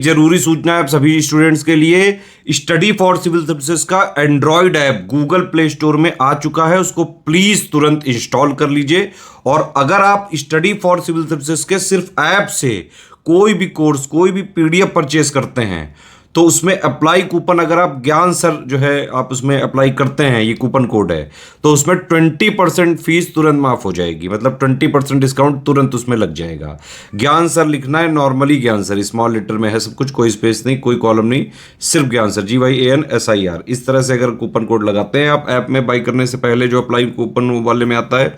जरूरी सूचना है आप सभी स्टूडेंट्स के लिए। स्टडी फॉर सिविल सर्विसेज का Android app Google play store में आ चुका है, उसको प्लीज तुरंत इंस्टॉल कर लीजिए। और अगर आप स्टडी फॉर सिविल सर्विसेज के सिर्फ ऐप से कोई भी कोर्स, कोई भी पीडीएफ परचेस करते हैं तो उसमें अप्लाई कूपन, अगर आप ज्ञान सर जो है आप उसमें अप्लाई करते हैं, ये कूपन कोड है, तो उसमें 20% फीस तुरंत माफ हो जाएगी। मतलब 20% डिस्काउंट तुरंत उसमें लग जाएगा। ज्ञान सर लिखना है, नॉर्मली ज्ञान सर, स्मॉल लेटर में है सब कुछ, कोई स्पेस नहीं, कोई कॉलम नहीं, सिर्फ ज्ञान सर, GYANSIR। इस तरह से अगर कूपन कोड लगाते हैं आप ऐप में बाई करने से पहले, जो अप्लाई कूपन वाले में आता है,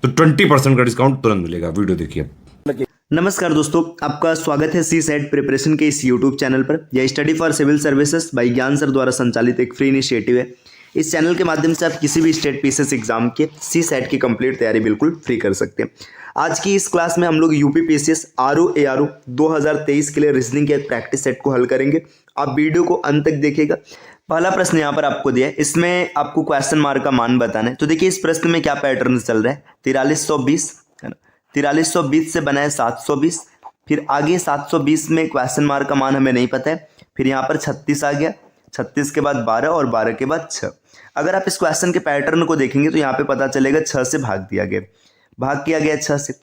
तो 20% का डिस्काउंट तुरंत मिलेगा। वीडियो देखिए। नमस्कार दोस्तों, आपका स्वागत है सी सेट प्रिपरेशन के इस यूट्यूब चैनल पर। यह study for civil services by Gyan sir द्वारा संचालित एक फ्री इनिशिएटिव है। इस चैनल के माध्यम से आप किसी भी स्टेट पीसीएस एग्जाम के सी सेट की कंप्लीट तैयारी बिल्कुल फ्री कर सकते हैं। आज की इस क्लास में हम लोग यूपी पीसीएस ARO 2023 के लिए रीजनिंग के एक प्रैक्टिस सेट को हल करेंगे। आप वीडियो को अंत तक देखिएगा। पहला प्रश्न यहाँ पर आपको दिया है, इसमें आपको क्वेश्चन मार्क का मान बताना है। तो देखिए इस प्रश्न में क्या पैटर्न चल रहा है। 4320 है ना, 4320 से बना है 720, फिर आगे 720 में क्वेश्चन मार्क का मान हमें नहीं पता है, फिर यहाँ पर 36 आ गया, 36 के बाद 12 और 12 के बाद 6। अगर आप इस क्वेश्चन के पैटर्न को देखेंगे तो यहाँ पे पता चलेगा 6 से भाग दिया गया, भाग किया गया 6 से।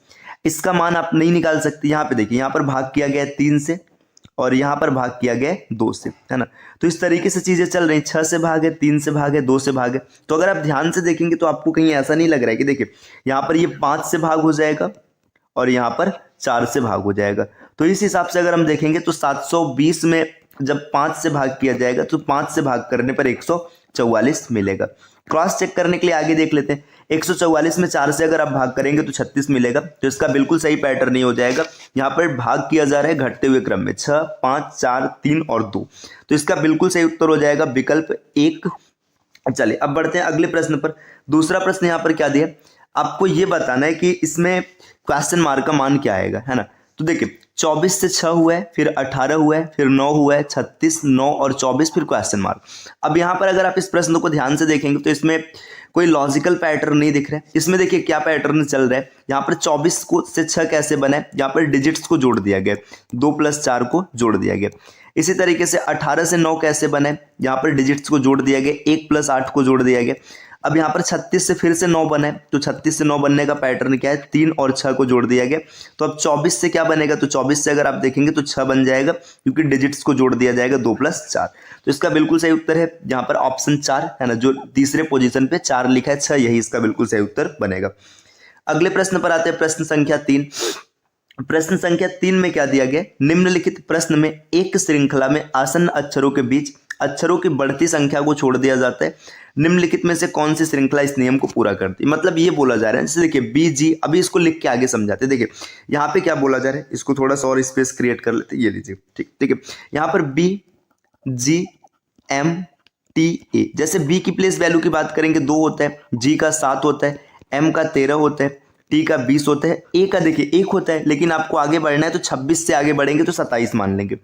इसका मान आप नहीं निकाल सकते। यहाँ पे देखिए, यहाँ पर भाग किया गया 3 से और यहाँ पर भाग किया गया 2 से, है ना। तो इस तरीके से चीजें चल रही, 6 से भागे, 3 से भागे, 2 से भागे। तो अगर आप ध्यान से देखेंगे तो आपको कहीं ऐसा नहीं लग रहा है कि देखिए यहाँ पर ये 5 से भाग हो जाएगा और यहाँ पर 4 से भाग हो जाएगा। तो इस हिसाब से अगर हम देखेंगे तो 720 में जब 5 से भाग किया जाएगा तो 5 से भाग करने पर 144 मिलेगा। क्रॉस चेक करने के लिए आगे देख लेते हैं। 144 में 4 से अगर आप भाग करेंगे तो 36 मिलेगा। तो इसका बिल्कुल सही पैटर्न नहीं हो जाएगा। यहाँ पर भाग किया जा रहा है घटते हुए क्रम में, 6, 5, 4, 3 और 2। तो इसका बिल्कुल सही उत्तर हो जाएगा विकल्प 1। चलिए अब बढ़ते हैं अगले प्रश्न पर। दूसरा प्रश्न यहाँ पर क्या दिया, आपको ये बताना है कि इसमें क्वेश्चन मार्क का मान क्या आएगा, है ना। तो देखिए 24 से 6 हुआ है, फिर 18 हुआ है, फिर 9 हुआ है, 36, 9 और 24, फिर क्वेश्चन मार्क। अब यहाँ पर अगर आप इस प्रश्न को ध्यान से देखेंगे तो इसमें कोई लॉजिकल पैटर्न नहीं दिख रहा है। इसमें देखिए क्या पैटर्न चल रहा है। यहाँ पर 24 को से 6 कैसे बना है, यहाँ पर डिजिट्स को जोड़ दिया गया, 2 + 4 को जोड़ दिया गया। इसी तरीके से 18 से 9 कैसे बना है, यहाँ पर डिजिट्स को जोड़ दिया गया, 1 + 8 को जोड़ दिया गया। अब यहाँ पर 36 से फिर से 9 बना है, तो 36 से 9 बनने का पैटर्न क्या है, 3 और 6 को जोड़ दिया गया। तो अब 24 से क्या बनेगा, तो 24 से अगर आप देखेंगे तो 6 बन जाएगा, क्योंकि डिजिट्स को जोड़ दिया जाएगा 2 + 4। तो इसका बिल्कुल सही उत्तर है यहाँ पर ऑप्शन 4, है ना, जो तीसरे पोजीशन पे 4 लिखा है, 6 यही इसका बिल्कुल सही उत्तर बनेगा। अगले प्रश्न पर आते हैं, प्रश्न संख्या 3। प्रश्न संख्या 3 में क्या दिया गया, निम्नलिखित प्रश्न में एक श्रृंखला में आसन्न अक्षरों के बीच अक्षरों की बढ़ती संख्या को छोड़ दिया जाता है। निम्नलिखित में से कौन सी श्रृंखला इस नियम को पूरा करती है। मतलब ये बोला जा रहा है, जैसे देखिए BG, अभी इसको लिख के आगे समझाते हैं। देखिए यहाँ पे क्या बोला जा रहा है, इसको थोड़ा सा और स्पेस क्रिएट कर लेते हैं। ये लीजिए, ठीक है। यहाँ पर BGMTA, जैसे B की प्लेस वैल्यू की बात करेंगे 2 होता है, G का 7 होता है, M का 13 होता है, T का 20 होता है, A का देखिए 1 होता है, लेकिन आपको आगे बढ़ना है तो 26 से आगे बढ़ेंगे तो 27 मान लेंगे।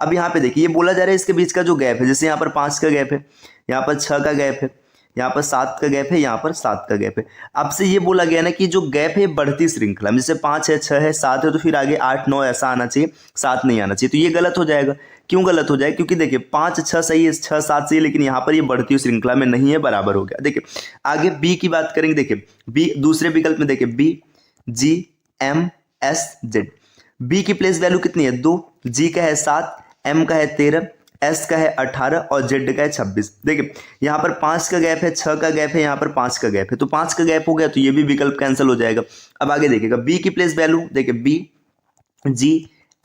अब यहाँ पे देखिए ये बोला जा रहा है इसके बीच का जो गैप है, जैसे यहाँ पर 5 का गैप है, यहाँ पर 6 का गैप है, यहाँ पर 7 का गैप है, यहाँ पर 7 का गैप है। आपसे ये बोला गया ना कि जो गैप है बढ़ती श्रृंखला में, जैसे 5 है, 6 है, 7 है, तो फिर आगे 8, 9 ऐसा आना चाहिए, 7 नहीं आना चाहिए। तो ये गलत हो जाएगा। क्यों गलत हो जाए, क्योंकि देखिए 5, 6 सही है, 6, 7 सही है, लेकिन यहाँ पर ये बढ़ती हुई श्रृंखला में नहीं है, बराबर हो गया। देखिए आगे B की बात करेंगे, देखिए B दूसरे विकल्प में देखिए BGMSZ। B की प्लेस वैल्यू कितनी है, 2, G का है 7, M का है 13, S का है 18 और Z का है 26। देखिए यहाँ पर 5 का गैप है, 6 का गैप है, यहाँ पर 5 का गैप है, तो 5 का गैप हो गया, तो ये भी विकल्प कैंसिल हो जाएगा। अब आगे देखिएगा B की प्लेस वैल्यू, देखिए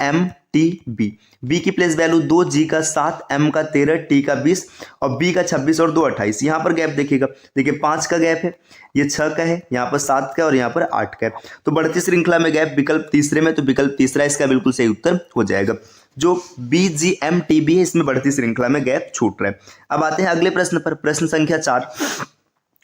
BGMTB, B की प्लेस वैल्यू 2, G का 7, M का 13, T का 20 और B का 26 और 2 28। यहाँ पर गैप देखिएगा, देखिए 5 का गैप है, ये 6 का है, यहाँ पर 7 का और यहाँ पर 8 का है। तो बढ़ती श्रृंखला में गैप विकल्प तीसरे में, तो विकल्प तीसरा इसका बिल्कुल सही उत्तर हो जाएगा। जो BGMTB है इसमें बढ़ती श्रृंखला में गैप छूट रहा है। अब आते हैं अगले प्रश्न पर, प्रश्न संख्या 4।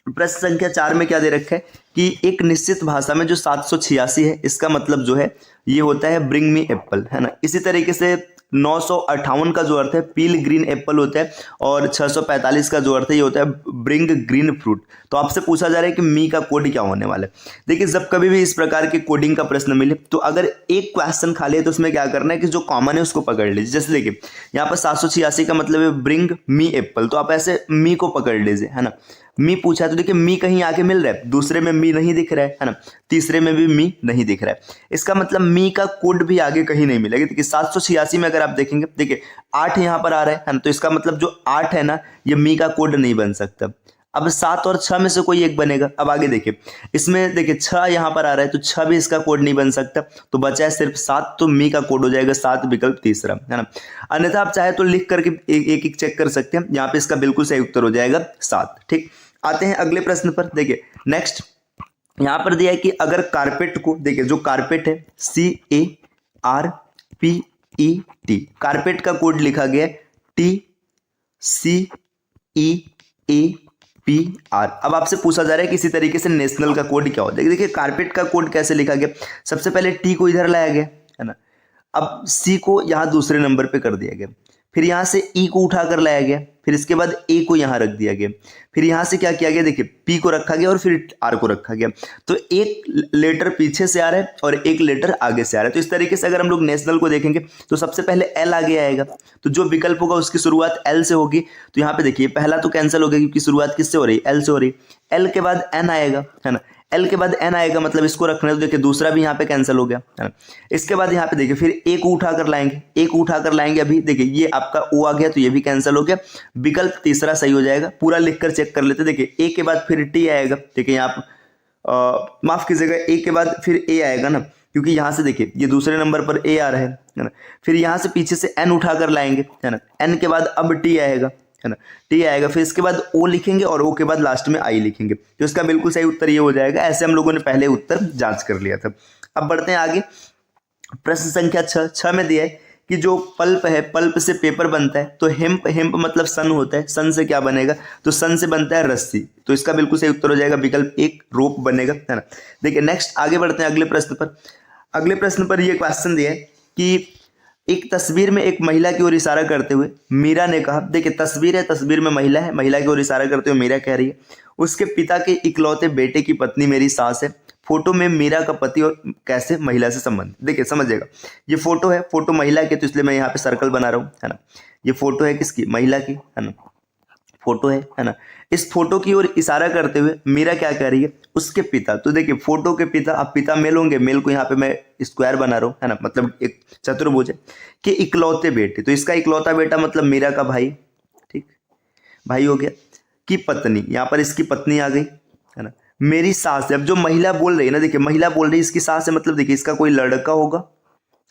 प्रश्न संख्या 4 में क्या दे रखा है कि एक निश्चित भाषा में जो 786 है, इसका मतलब जो है ये होता है ब्रिंग मी एप्पल, है ना। इसी तरीके से 958 का जो अर्थ है पील ग्रीन एप्पल होता है, और 645 का जो अर्थ है ये होता है ब्रिंग ग्रीन फ्रूट। तो आपसे पूछा जा रहा है कि मी का कोड क्या होने वाला है। देखिए जब कभी भी इस प्रकार के कोडिंग का प्रश्न मिले तो अगर एक क्वेश्चन खाली है तो उसमें क्या करना है कि जो कॉमन है उसको पकड़ लीजिए। जैसे देखिए यहाँ पर 786 का मतलब है ब्रिंग मी एप्पल, तो आप ऐसे मी को पकड़ लीजिए, है ना। मी पूछा तो देखिए मी कहीं आगे मिल रहा है, दूसरे में मी नहीं दिख रहा है ना, तीसरे में भी मी नहीं दिख रहा है। इसका मतलब मी का कोड भी आगे कहीं नहीं मिलेगा। देखिए 786 में अगर आप देखेंगे, देखिए 8 यहाँ पर आ रहा है ना, तो इसका मतलब जो 8 है ना ये मी का कोड नहीं बन सकता। अब 7 और 6 में से कोई एक बनेगा। अब आगे देखिए, इसमें देखिए 6 यहाँ पर आ रहा है तो 6 भी इसका कोड नहीं बन सकता, तो बचा है सिर्फ 7, तो मी का कोड हो जाएगा 7, विकल्प तीसरा, है ना। अन्यथा आप चाहे तो लिख करके एक एक चेक कर सकते हैं, यहाँ पे इसका बिल्कुल सही उत्तर हो जाएगा 7। ठीक, आते हैं अगले प्रश्न पर। देखिए नेक्स्ट यहां पर दिया है कि अगर कारपेट को, देखिए जो कारपेट है CARPET, कारपेट का कोड लिखा गया है TCEAPR। अब आपसे पूछा जा रहा है किसी तरीके से नेशनल का कोड क्या होता है। देखिए कारपेट का कोड कैसे लिखा गया, सबसे पहले टी को इधर लाया गया, है ना। अब सी को यहाँ दूसरे नंबर पे कर दिया गया, फिर यहाँ से ई को उठा कर लाया गया, फिर इसके बाद ए को यहाँ रख दिया गया, फिर यहाँ से क्या किया गया, देखिए पी को रखा गया और फिर आर को रखा गया। तो एक लेटर पीछे से आ रहा है और एक लेटर आगे से आ रहा है। तो इस तरीके से अगर हम लोग नेशनल को देखेंगे तो सबसे पहले एल आगे आएगा, तो जो विकल्प होगा उसकी शुरुआत एल से होगी। तो यहाँ पे देखिए पहला तो कैंसिल हो गया क्योंकि शुरुआत किससे हो रही है, एल से हो रही है। एल के बाद एन आएगा, है ना, एल के बाद एन आएगा, मतलब इसको रखना है, तो देखिए दूसरा भी यहाँ पे कैंसिल हो गया, है ना। इसके बाद यहाँ पे देखिए फिर ए को उठा कर लाएंगे, ए को उठा कर लाएंगे, अभी देखिए ये आपका ओ आ गया तो ये भी कैंसिल हो गया, विकल्प तीसरा सही हो जाएगा। पूरा लिखकर चेक कर लेते, देखिए ए के बाद फिर टी आएगा, देखिए यहाँ माफ कीजिएगा, ए के बाद फिर ए आएगा ना, क्योंकि यहाँ से देखिए ये दूसरे नंबर पर ए आ रहा है ना। फिर यहाँ से पीछे से एन उठा कर लाएंगे, है ना, एन के बाद अब टी आएगा, है ना, टी आएगा, फिर इसके बाद ओ लिखेंगे और ओ के बाद लास्ट में आई लिखेंगे, तो इसका बिल्कुल सही उत्तर ये हो जाएगा। ऐसे हम लोगों ने पहले उत्तर जांच कर लिया था। अब बढ़ते हैं आगे, प्रश्न संख्या 6 में दिया है कि जो पल्प है, पल्प से पेपर बनता है, तो हेम्प, हेम्प मतलब सन होता है, सन से क्या बनेगा, तो सन से बनता है रस्सी, तो इसका बिल्कुल सही उत्तर हो जाएगा विकल्प 1, रोप बनेगा, है ना। देखिए नेक्स्ट आगे बढ़ते हैं अगले प्रश्न पर। अगले प्रश्न पर यह क्वेश्चन दिया है कि एक तस्वीर में एक महिला की ओर इशारा करते हुए मीरा ने कहा, देखिए तस्वीर है, तस्वीर में महिला है, महिला की ओर इशारा करते हुए मीरा कह रही है, उसके पिता के इकलौते बेटे की पत्नी मेरी सास है। फोटो में मीरा का पति और कैसे महिला से संबंध। देखिए समझिएगा, ये फोटो है, फोटो महिला की, तो इसलिए मैं यहाँ पे सर्कल बना रहा हूँ, है ना। ये फोटो है किसकी, महिला की, है ना, फोटो है ना। इस फोटो की ओर इशारा करते हुए मीरा क्या कह रही है, उसके पिता, तो देखिए फोटो के पिता, अब पिता मेल होंगे, मेल को यहाँ पे मैं स्क्वायर बना रहा हूँ, है ना, मतलब एक चतुर्भुज है, कि इकलौते बेटे, तो इसका इकलौता बेटा मतलब मीरा का भाई, ठीक, भाई हो गया, की पत्नी, यहाँ पर इसकी पत्नी आ गई, है ना, मेरी सास है। अब जो महिला बोल रही है ना, देखिए महिला बोल रही है इसकी सास है, मतलब देखिए इसका कोई लड़का होगा,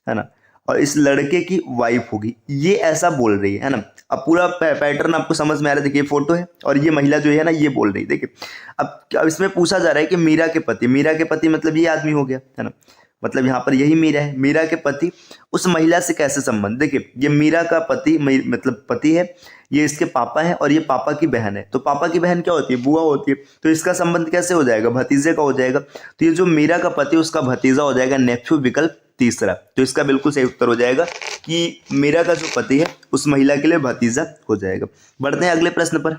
है ना, और इस लड़के की वाइफ होगी, ये ऐसा बोल रही है ना। अब पूरा पैटर्न आपको समझ में आ रहा है। देखिए फोटो है और ये महिला जो है ना ये बोल रही है। देखिए अब इसमें पूछा जा रहा है कि मीरा के पति, मीरा के पति मतलब ये आदमी हो गया, है ना, मतलब यहाँ पर यही मीरा है, मीरा के पति उस महिला से कैसे संबंध। देखिए ये मीरा का पति मतलब पति है, ये इसके पापा है और ये पापा की बहन है, तो पापा की बहन क्या होती है, बुआ होती है, तो इसका संबंध कैसे हो जाएगा, भतीजे का हो जाएगा। तो ये जो मीरा का पति उसका भतीजा हो जाएगा, नेफ्यू, विकल्प तीसरा। तो इसका बिल्कुल सही उत्तर हो जाएगा कि मीरा का जो पति है उस महिला के लिए भतीजा हो जाएगा। बढ़ते हैं अगले प्रश्न पर।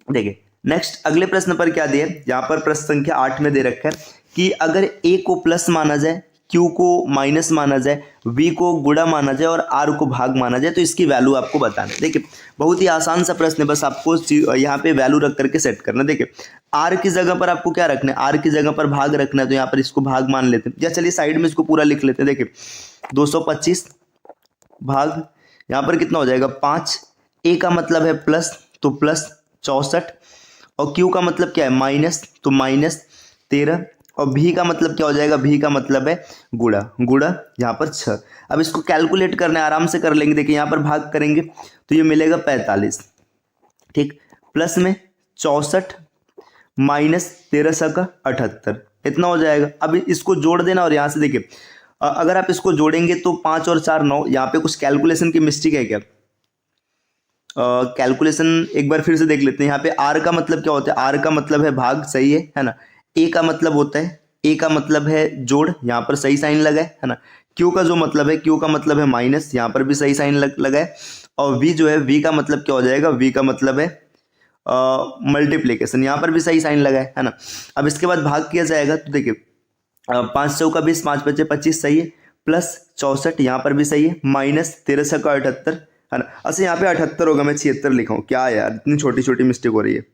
देखिए नेक्स्ट अगले प्रश्न पर क्या दिया है, यहाँ पर प्रश्न संख्या 8 में दे रखा है कि अगर ए को प्लस माना जाए, क्यू को माइनस माना जाए, वी को गुणा माना जाए और आर को भाग माना जाए, तो इसकी वैल्यू आपको बताना है। देखिए बहुत ही आसान सा प्रश्न है, बस आपको यहाँ पे वैल्यू रख करके सेट करना। देखिए आर की जगह पर आपको क्या रखना है, आर की जगह पर भाग रखना है, तो यहाँ पर इसको भाग मान लेते हैं, या चलिए साइड में इसको पूरा लिख लेते हैं। देखिए 225 भाग यहाँ पर कितना हो जाएगा 5, ए का मतलब है प्लस, तो प्लस 64, और क्यू का मतलब क्या है माइनस, तो माइनस 13, और भी का मतलब क्या हो जाएगा, भी का मतलब है गुणा, गुणा यहाँ पर 6। अब इसको कैलकुलेट करना है, आराम से कर लेंगे। देखिए यहाँ पर भाग करेंगे तो ये मिलेगा 45, ठीक, प्लस में 64 माइनस 13 का 78, इतना हो जाएगा। अब इसको जोड़ देना और यहाँ से देखिए अगर आप इसको जोड़ेंगे तो 5 और 4 9, यहाँ पे कुछ कैलकुलेशन की मिस्टेक है क्या, कैलकुलेशन एक बार फिर से देख लेते हैं। यहाँ पे आर का मतलब क्या होता है, आर का मतलब है भाग, सही है ना। ए का मतलब होता है, ए का मतलब है जोड़, यहाँ पर सही साइन लगा है ना। क्यू का जो मतलब है, क्यू का मतलब है माइनस, यहाँ पर भी सही साइन लगा है। और वी जो है, वी का मतलब क्या हो जाएगा, वी का मतलब है मल्टीप्लीकेशन, यहाँ पर भी सही साइन लगा है ना। अब इसके बाद भाग किया जाएगा तो देखिए 5 चौका 20, 5 पचे 25 सही है, प्लस 64 यहाँ पर भी सही है, माइनस 13 छक्का 78 है ना। अच्छा यहाँ पे 78 होगा, मैं 76 लिखा हूँ, क्या यार इतनी छोटी छोटी मिस्टेक हो रही है।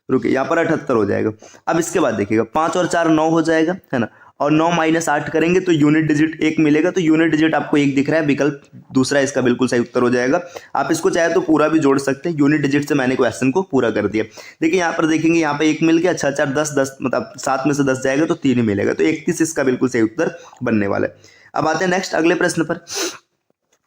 रुकिए, यहाँ पर 78 हो जाएगा। अब इसके बाद देखिएगा 5 और 4 9 हो जाएगा है ना, और 9 माइनस 8 करेंगे तो यूनिट डिजिट 1 मिलेगा, तो यूनिट डिजिट आपको 1 दिख रहा है, विकल्प दूसरा इसका बिल्कुल सही उत्तर हो जाएगा। आप इसको चाहे तो पूरा भी जोड़ सकते हैं, यूनिट डिजिट से मैंने क्वेश्चन को पूरा कर दिया। देखिए यहाँ पर देखेंगे, यहाँ पे 1 मिल गया, 6 4 10 10 मतलब 7 में से 10 जाएगा तो 3 ही मिलेगा, तो 31 इसका बिल्कुल सही उत्तर बनने वाला है। अब आते हैं नेक्स्ट अगले प्रश्न पर।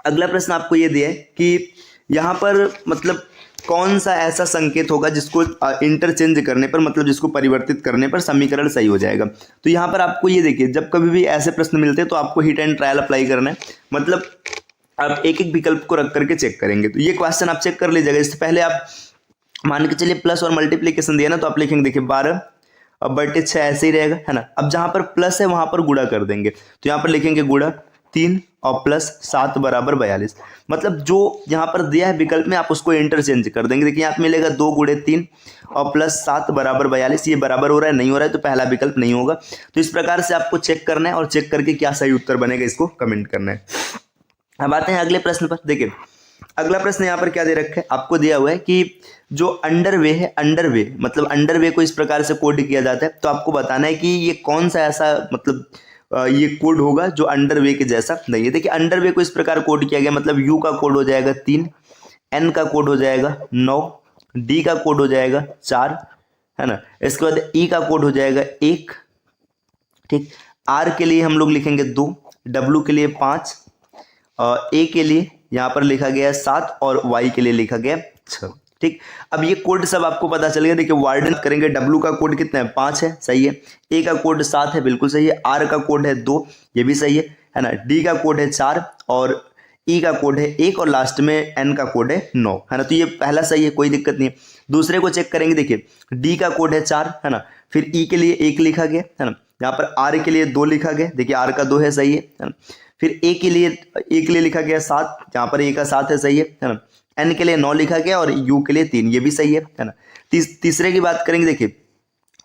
अगला प्रश्न आपको ये दिया है कि यहाँ पर मतलब कौन सा ऐसा संकेत होगा जिसको इंटरचेंज करने पर, मतलब जिसको परिवर्तित करने पर समीकरण सही हो जाएगा। तो यहाँ पर आपको ये देखिए, जब कभी भी ऐसे प्रश्न मिलते हैं तो आपको हिट एंड ट्रायल अप्लाई करना है, मतलब आप एक एक विकल्प को रख करके चेक करेंगे। तो ये क्वेश्चन आप चेक कर लीजिएगा। इससे पहले आप मान के चलिए प्लस और मल्टीप्लीकेशन दिया ना, तो आप लिखेंगे देखिए 12 और बटे 6 ऐसे ही रहेगा है ना। अब जहाँ पर प्लस है वहाँ पर गुणा कर देंगे, तो यहाँ पर लिखेंगे गुणा 3 और प्लस 7 बराबर 42, मतलब जो यहाँ पर दिया है विकल्प में आप उसको इंटरचेंज कर देंगे। देखिए यहाँ पे मिलेगा 2 गुणे 3 और प्लस 7 बराबर 42, ये बराबर हो रहा है नहीं हो रहा है, तो पहला विकल्प नहीं होगा। तो इस प्रकार से आपको चेक करना है और चेक करके क्या सही उत्तर बनेगा इसको कमेंट करना है। अब आते हैं अगले प्रश्न पर। देखिए अगला प्रश्न यहाँ पर क्या दे रखा है, आपको दिया हुआ है कि जो अंडरवे है, अंडरवे मतलब अंडरवे को इस प्रकार से कोड किया जाता है, तो आपको बताना है कि ये कौन सा ऐसा मतलब ये कोड होगा जो अंडरवे के जैसा नहीं है। देखिए अंडरवे को इस प्रकार कोड किया गया, मतलब यू का कोड हो जाएगा 3, एन का कोड हो जाएगा 9, डी का कोड हो जाएगा 4 है ना। इसके बाद ई का कोड हो जाएगा 1, ठीक। आर के लिए हम लोग लिखेंगे 2, डब्ल्यू के लिए 5, ए के लिए यहाँ पर लिखा गया है 7 और वाई के लिए लिखा गया 6, ठीक। अब ये कोड सब आपको पता चल गया। देखिए वार्डन करेंगे, डब्ल्यू का कोड कितना है 5 है, सही है। ए का कोड 7 है, बिल्कुल सही है। आर का कोड है 2, ये भी सही है ना। डी का कोड है 4 और ई का कोड है 1 और लास्ट में एन का कोड है 9 है ना। तो ये पहला सही है, कोई दिक्कत नहीं है। दूसरे को चेक करेंगे, देखिए डी का कोड है 4 है ना, फिर ई के लिए 1 लिखा गया है ना, यहाँ पर आर के लिए 2 लिखा गया, देखिए आर का 2 है, सही है ना। फिर ए के लिए लिखा गया 7, यहाँ पर ए का 7 है, सही है ना। एन के लिए 9 लिखा गया और यू के लिए 3, ये भी सही है ना। तीसरे की बात करेंगे, देखिए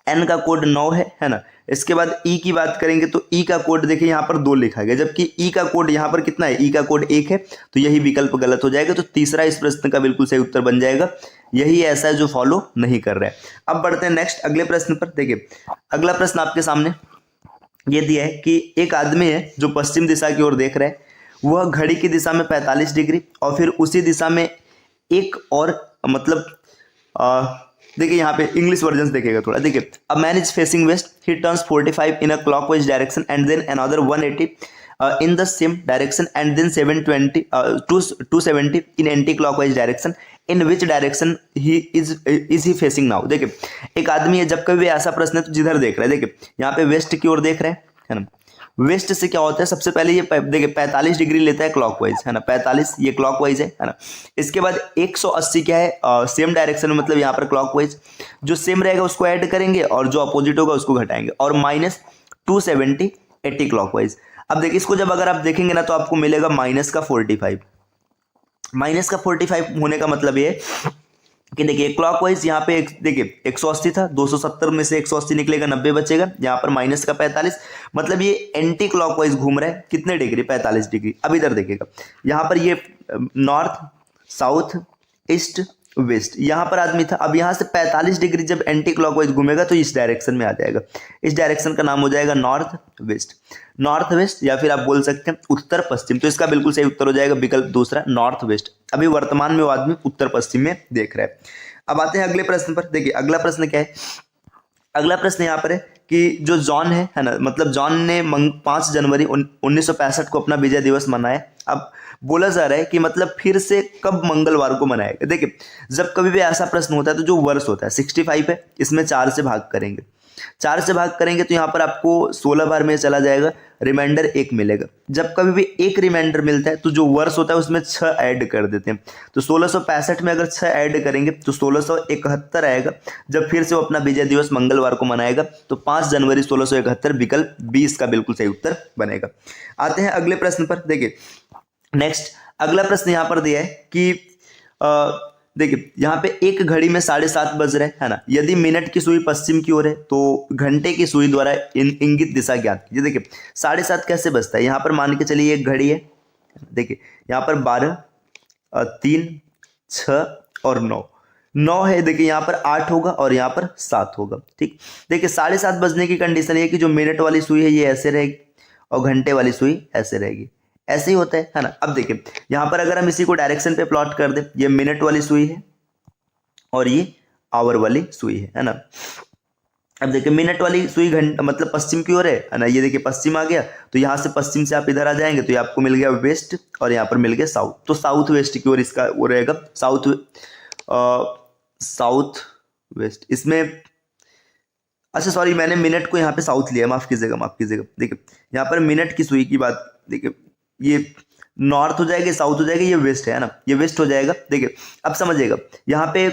एन का कोड 9 है ना। इसके बाद ई की बात करेंगे तो ई का कोड देखिए यहाँ पर 2 लिखा गया, जबकि ई का कोड यहाँ पर कितना है, ई का कोड 1 है, तो यही विकल्प गलत हो जाएगा। तो तीसरा इस प्रश्न का बिल्कुल सही उत्तर बन जाएगा, यही ऐसा है जो फॉलो नहीं कर रहा है। अब बढ़ते हैं नेक्स्ट अगले प्रश्न पर। देखिए अगला प्रश्न आपके सामने ये दिया है कि एक आदमी है जो पश्चिम दिशा की ओर देख रहा है, वह घड़ी की दिशा में 45 डिग्री और फिर उसी दिशा में एक और मतलब देखिए यहाँ पे इंग्लिश वर्जन देखेगा थोड़ा। देखिए a man is facing west, he turns 45 in a clockwise direction and then another 180 in the same direction and then 270 in anti-clockwise direction. In which direction is he facing now? देखिए एक आदमी है, जब कभी भी ऐसा प्रश्न है तो जिधर देख रहा है, देखिए यहाँ पे वेस्ट की ओर देख रहे हैं है ना। वेस्ट से क्या होता है, सबसे पहले ये देखिए 45 डिग्री लेता है क्लॉकवाइज है ना, 45 ये क्लॉकवाइज है ना। इसके बाद 180 क्या है, सेम डायरेक्शन में, मतलब यहाँ पर क्लॉकवाइज जो सेम रहेगा उसको ऐड करेंगे और जो अपोजिट होगा उसको घटाएंगे, और माइनस 270 एंटी क्लॉकवाइज। अब देखिए इसको जब अगर आप देखेंगे ना तो आपको मिलेगा माइनस का 45। माइनस का 45 होने का मतलब ये कि देखिए क्लॉकवाइज यहाँ पे देखिए 180 था, 270 में से 180 निकलेगा, 90 बचेगा, यहाँ पर माइनस का 45, मतलब ये एंटी क्लॉकवाइज घूम रहा है कितने डिग्री, 45 डिग्री। अब इधर देखिएगा यहाँ पर ये नॉर्थ साउथ ईस्ट वेस्ट, यहाँ पर आदमी था। अब यहाँ से 45 डिग्री जब एंटी क्लॉकवाइज घूमेगा तो इस डायरेक्शन में आ जाएगा, इस डायरेक्शन का नाम हो जाएगा नॉर्थ वेस्ट। नॉर्थ वेस्ट या फिर आप बोल सकते हैं उत्तर पश्चिम, तो इसका बिल्कुल सही उत्तर हो जाएगा विकल्प दूसरा नॉर्थ वेस्ट। अभी वर्तमान में वो आदमी उत्तर पश्चिम में देख रहा है। अब आते हैं अगले प्रश्न पर। देखिए अगला प्रश्न क्या है, अगला प्रश्न यहाँ पर है कि जो जॉन है ना, मतलब जॉन ने 5 जनवरी 1965 को अपना विजय दिवस मनाया। अब बोला जा रहा है कि मतलब फिर से कब मंगलवार को मनाएगा। देखिए जब कभी भी ऐसा प्रश्न होता है तो जो वर्ष होता है 65 है, इसमें 4 से भाग करेंगे, 4 से भाग करेंगे तो यहाँ पर आपको 16 बार में चला जाएगा, रिमाइंडर 1 मिलेगा। जब कभी भी एक रिमाइंडर मिलता है तो जो वर्ष होता है उसमें 6 ऐड कर देते हैं। तो 1665 में अगर 6 ऐड करेंगे तो 1671 आएगा। जब फिर से वो अपना विजय दिवस मंगलवार को मनाएगा तो 5 जनवरी 1671 विकल्प 20 का बिल्कुल सही उत्तर बनेगा। आते हैं अगले प्रश्न पर। देखिए नेक्स्ट अगला प्रश्न यहाँ पर दिया है कि देखिए यहाँ पे एक घड़ी में 7:30 बज रहे है ना, यदि मिनट की सुई पश्चिम की ओर है तो घंटे की सुई द्वारा इंगित दिशा ज्ञात कीजिए। देखिए 7:30 कैसे बजता है, यहाँ पर मान के चलिए एक घड़ी है, देखिए यहाँ पर 12, 3, 6 और 9 है। देखिए यहाँ पर 8 होगा और यहाँ पर 7 होगा। ठीक, देखिए 7:30 बजने की कंडीशन ये कि जो मिनट वाली सुई है ये ऐसे रहेगी और घंटे वाली सुई ऐसे रहेगी, ऐसे ही होता है ना। अब देखिए यहाँ पर अगर हम इसी को डायरेक्शन पे प्लॉट कर दें, ये मिनट वाली सुई है और ये आवर वाली सुई है ना। अब देखिए मिनट वाली सुई घंटा मतलब पश्चिम की ओर है ना, ये देखिए पश्चिम आ गया, तो यहाँ से पश्चिम से आप इधर आ जाएंगे तो ये आपको मिल गया वेस्ट और यहाँ पर मिल गया साउथ, तो साउथ वेस्ट की ओर इसका वो रहेगा, साउथ वेस्ट। इसमें अच्छा सॉरी मैंने मिनट को यहाँ पे साउथ लिया, माफ कीजिएगा। देखिए यहाँ पर मिनट की सुई की बात, देखिए ये नॉर्थ हो जाएगा, साउथ हो जाएगा, ये वेस्ट है ना, ये वेस्ट हो जाएगा। देखिए अब समझिएगा यहाँ पे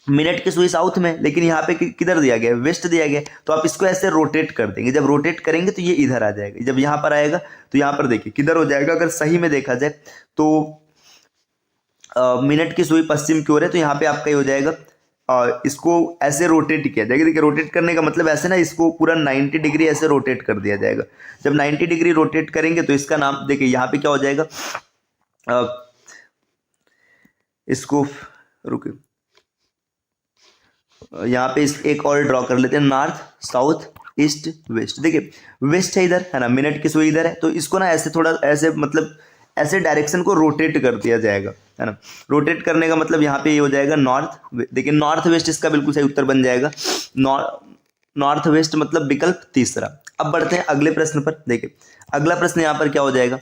मिनट की सुई साउथ में, लेकिन यहाँ पे किधर दिया गया, वेस्ट दिया गया, तो आप इसको ऐसे रोटेट कर देंगे। जब रोटेट करेंगे तो ये इधर आ जाएगा, जब यहाँ पर आएगा तो यहाँ पर देखिए किधर हो जाएगा। अगर सही में देखा जाए तो मिनट की सुई पश्चिम की ओर है तो यहाँ पे आपका ये हो जाएगा, इसको ऐसे रोटेट किया जाएगा। देखिए रोटेट करने का मतलब ऐसे ना, इसको पूरा 90 डिग्री ऐसे रोटेट कर दिया जाएगा। जब 90 डिग्री रोटेट करेंगे तो इसका नाम देखिए यहाँ पे क्या हो जाएगा, इसको रुके यहाँ पे एक और ड्रॉ कर लेते हैं, नॉर्थ साउथ ईस्ट वेस्ट। देखिए वेस्ट है इधर है ना, मिनट की सुई इधर है, तो इसको ना ऐसे थोड़ा ऐसे मतलब ऐसे डायरेक्शन को रोटेट कर दिया जाएगा है ना। रोटेट करने का मतलब यहाँ पे ये हो जाएगा नॉर्थ, देखिए नॉर्थ वेस्ट इसका बिल्कुल सही उत्तर बन जाएगा, नॉर्थ वेस्ट मतलब विकल्प तीसरा। अब बढ़ते हैं अगले प्रश्न पर। देखिए अगला प्रश्न यहाँ पर क्या हो जाएगा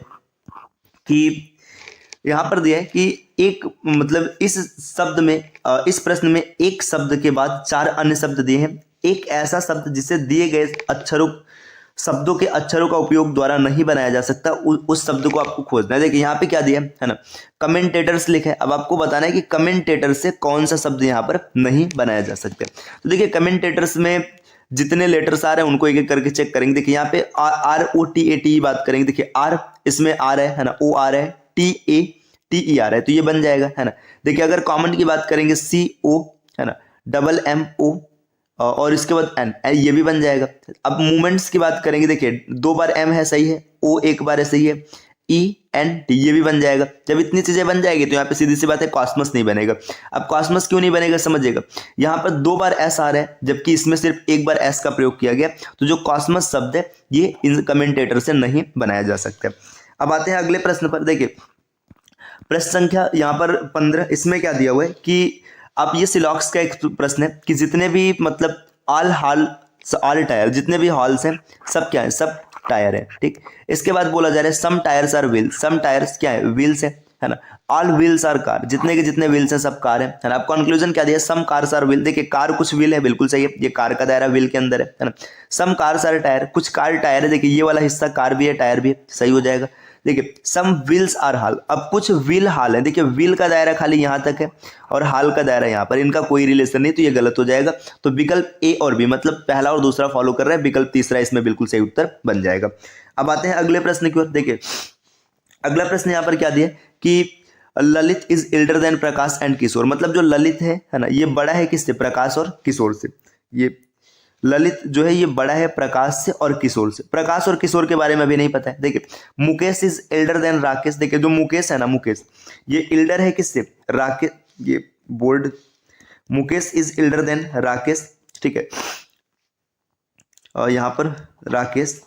कि यहाँ पर दिया है कि एक मतलब इस शब्द में इस प्रश्न में एक शब्द के बाद 4 अन्य शब्द दिए हैं। एक ऐसा शब्द जिसे दिए गए शब्दों के अक्षरों का उपयोग द्वारा नहीं बनाया जा सकता, उस शब्द को आपको खोजना है। देखिए यहाँ पे क्या दिया है ना, कमेंटेटर्स लिखा है। अब आपको बताना है कि कमेंटेटर से कौन सा शब्द यहाँ पर नहीं बनाया जा सकता। तो देखिए कमेंटेटर्स में जितने लेटर्स आ रहे हैं उनको एक एक करके चेक करेंगे। देखिए यहाँ पे ROTATE बात करेंगे, देखिए आर इसमें आ रहा है ना, ओ आ रहा है, TATE आ रहा है, तो ये बन जाएगा है ना। देखिए अगर कॉमन की बात करेंगे CO है ना, MMO और इसके बाद एन, ये भी बन जाएगा। अब मूवमेंट्स की बात करेंगे, देखिए 2 बार M है सही है, O 1 बार है सही है, ENT ये भी बन जाएगा। जब इतनी चीजें बन जाएगी तो यहाँ पे सीधी सी बात है कॉस्मस नहीं बनेगा। अब कॉस्मस क्यों नहीं बनेगा समझिएगा, यहाँ पर 2 बार S आ रहा है जबकि इसमें सिर्फ 1 बार S का प्रयोग किया गया, तो जो कॉस्मस शब्द है ये इन कमेंटेटर से नहीं बनाया जा सकता। अब आते हैं अगले प्रश्न पर। देखिए प्रश्न संख्या यहाँ पर 15, इसमें क्या दिया हुआ है कि अब ये सिलॉक्स का एक प्रश्न है कि जितने भी मतलब ऑल टायर जितने भी हॉल्स हैं सब क्या है, सब टायर है। ठीक, इसके बाद बोला जा रहा है some tyres are wheel, some tyres क्या है, व्हील्स है ना। ऑल व्हील्स आर कार, जितने के जितने व्हील्स हैं सब कार है ना। अब कंक्लूजन क्या दिया, सम कार्स आर व्हील। देखिए कार कुछ व्हील है, बिल्कुल सही है, ये कार का दायरा व्हील के अंदर है ना। सम कार्स आर टायर, कुछ कार टायर है, देखिए ये वाला हिस्सा कार भी है टायर भी है, सही हो जाएगा। देखिए सम व्हील्स आर हाल, अब कुछ व्हील हाल है, देखिए व्हील का दायरा खाली यहाँ तक है और हाल का दायरा यहाँ पर, इनका कोई रिलेशन नहीं, तो ये गलत हो जाएगा। तो विकल्प A और B मतलब पहला और दूसरा फॉलो कर रहा है, विकल्प तीसरा इसमें बिल्कुल सही उत्तर बन जाएगा। अब आते हैं अगले प्रश्न की ओर। देखिए अगला प्रश्न यहाँ पर क्या दिया कि Lalit is elder than Prakash and Kishore, मतलब जो ललित है ना ये बड़ा है किससे, प्रकाश और किशोर से। ये ललित जो है ये बड़ा है प्रकाश से और किशोर से। प्रकाश और किशोर के बारे में अभी नहीं पता है। देखिए Mukesh is elder than Rakesh, देखिए जो मुकेश है ना, मुकेश ये एल्डर है किससे, राकेश, ये bold, Mukesh is elder than Rakesh, ठीक है, और यहाँ पर राकेश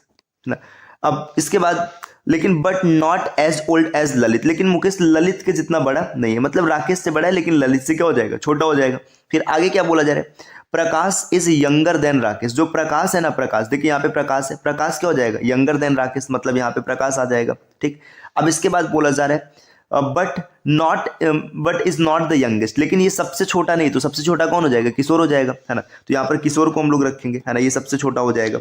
ना। अब इसके बाद लेकिन but not as old as Lalit, लेकिन मुकेश ललित के जितना बड़ा नहीं है, मतलब राकेश से बड़ा है लेकिन ललित से क्या हो जाएगा, छोटा हो जाएगा। फिर आगे क्या बोला जा रहा है, प्रकाश इज यंगर देन राकेश, जो प्रकाश है ना, प्रकाश देखिए यहाँ पे प्रकाश है, प्रकाश क्या हो जाएगा, यंगर देन राकेश, मतलब यहाँ पे प्रकाश आ जाएगा। ठीक, अब इसके बाद बोला जा रहा है but is not the youngest, लेकिन ये सबसे छोटा नहीं, तो सबसे छोटा कौन हो जाएगा? किशोर हो जाएगा, है ना। तो यहाँ पर किशोर को हम लोग रखेंगे, है ना, ये सबसे छोटा हो जाएगा।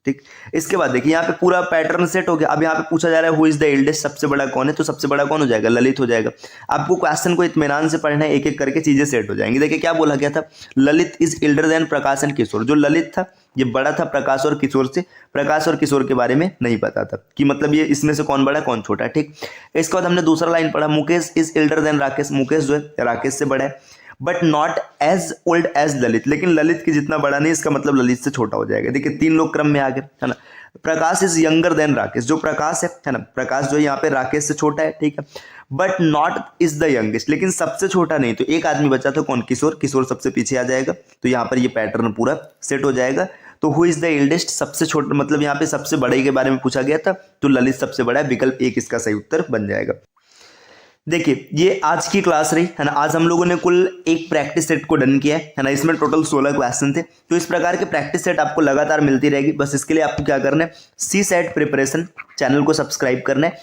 ठीक, इसके बाद देखिए यहाँ पे पूरा पैटर्न सेट हो गया। अब यहाँ पे पूछा जा रहा है हु इज द एल्डेस्ट, सबसे बड़ा कौन है, तो सबसे बड़ा कौन हो जाएगा? ललित हो जाएगा। आपको क्वेश्चन को इत्मीनान से पढ़ना है, एक एक करके चीजें सेट हो जाएंगी। देखिए क्या बोला गया था, Lalit is elder than Prakash and Kishore. जो ललित था ये बड़ा था प्रकाश और किशोर से। प्रकाश और किशोर के बारे में नहीं पता था कि मतलब ये इसमें से कौन बड़ा कौन छोटा है। ठीक, इसके बाद हमने दूसरा लाइन पढ़ा, Mukesh is elder than Rakesh. Mukesh जो है राकेश से बड़ा है, but not as old as Lalit, लेकिन ललित की जितना बड़ा नहीं, इसका मतलब ललित से छोटा हो जाएगा। देखिए 3 लोग क्रम में आ गए, है ना। प्रकाश इज यंगर देन राकेश। जो प्रकाश है ना, प्रकाश जो है यहाँ पे राकेश से छोटा है, ठीक है, but not is the youngest, लेकिन सबसे छोटा नहीं। तो एक आदमी बचा था कौन? किशोर। किशोर सबसे पीछे आ जाएगा, तो यहाँ पर ये पैटर्न पूरा सेट हो जाएगा। तो हु इज द एल्डेस्ट, सबसे छोटा, मतलब यहाँ पे सबसे बड़े के बारे में पूछा गया था, तो ललित सबसे बड़ा है। विकल्प 1 इसका सही उत्तर बन जाएगा। देखिए ये आज की क्लास रही, है ना। आज हम लोगों ने कुल एक प्रैक्टिस सेट को डन किया है ना। इसमें टोटल 16 क्वेश्चन थे। तो इस प्रकार के प्रैक्टिस सेट आपको लगातार मिलती रहेगी। बस इसके लिए आपको क्या करना है, सी सेट प्रिपरेशन चैनल को सब्सक्राइब करना है।